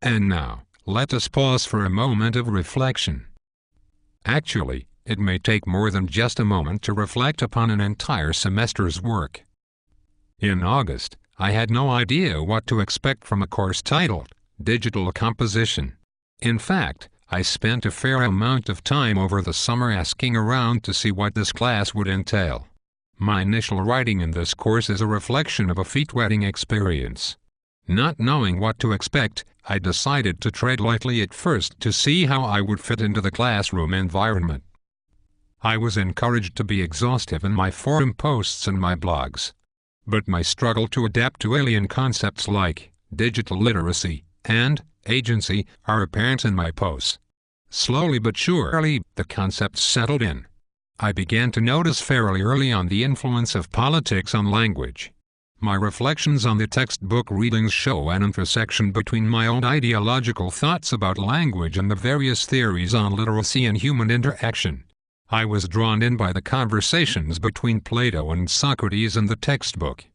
And now, let us pause for a moment of reflection. Actually, it may take more than just a moment to reflect upon an entire semester's work. In August, I had no idea what to expect from a course titled Digital Composition. In fact, I spent a fair amount of time over the summer asking around to see what this class would entail. My initial writing in this course is a reflection of a feet-wetting experience. Not knowing what to expect, I decided to tread lightly at first to see how I would fit into the classroom environment. I was encouraged to be exhaustive in my forum posts and my blogs. But my struggle to adapt to alien concepts like digital literacy and agency are apparent in my posts. Slowly but surely, the concepts settled in. I began to notice fairly early on the influence of politics on language. My reflections on the textbook readings show an intersection between my own ideological thoughts about language and the various theories on literacy and human interaction. I was drawn in by the conversations between Plato and Socrates in the textbook.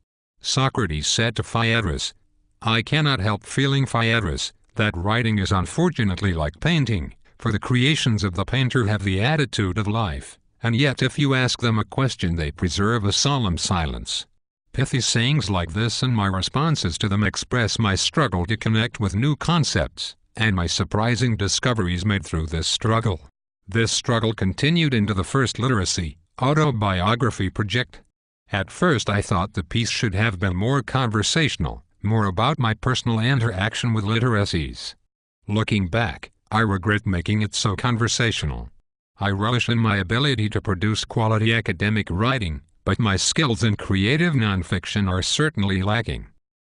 Socrates said to Phaedrus, "I cannot help feeling, Phaedrus, that writing is unfortunately like painting, for the creations of the painter have the attitude of life, and yet if you ask them a question they preserve a solemn silence." Pithy sayings like this and my responses to them express my struggle to connect with new concepts, and my surprising discoveries made through this struggle. This struggle continued into the first literacy, autobiography project. At first I thought the piece should have been more conversational, more about my personal interaction with literacies. Looking back, I regret making it so conversational. I relish in my ability to produce quality academic writing, but my skills in creative nonfiction are certainly lacking.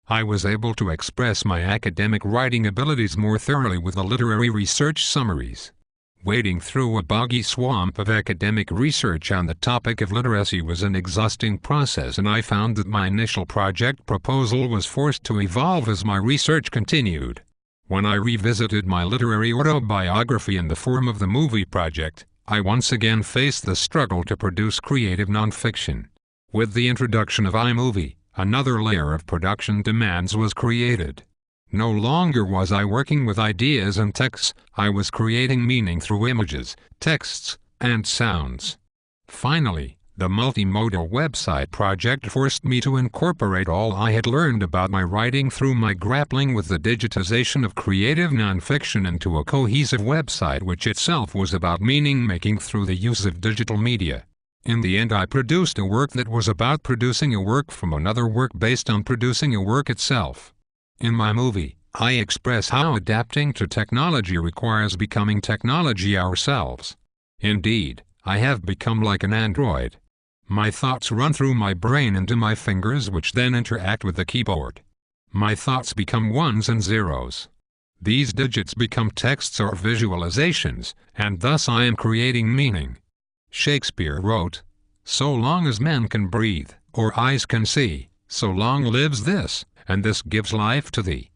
I was able to express my academic writing abilities more thoroughly with the literary research summaries. Wading through a boggy swamp of academic research on the topic of literacy was an exhausting process, and I found that my initial project proposal was forced to evolve as my research continued. When I revisited my literary autobiography in the form of the movie project, I once again faced the struggle to produce creative nonfiction. With the introduction of iMovie, another layer of production demands was created. No longer was I working with ideas and texts, I was creating meaning through images, texts, and sounds. Finally, the multimodal website project forced me to incorporate all I had learned about my writing through my grappling with the digitization of creative nonfiction into a cohesive website which itself was about meaning-making through the use of digital media. In the end, I produced a work that was about producing a work from another work based on producing a work itself. In my movie, I express how adapting to technology requires becoming technology ourselves. Indeed, I have become like an android. My thoughts run through my brain into my fingers, which then interact with the keyboard. My thoughts become ones and zeros. These digits become texts or visualizations, and thus I am creating meaning. Shakespeare wrote, "So long as men can breathe, or eyes can see, so long lives this, and this gives life to thee."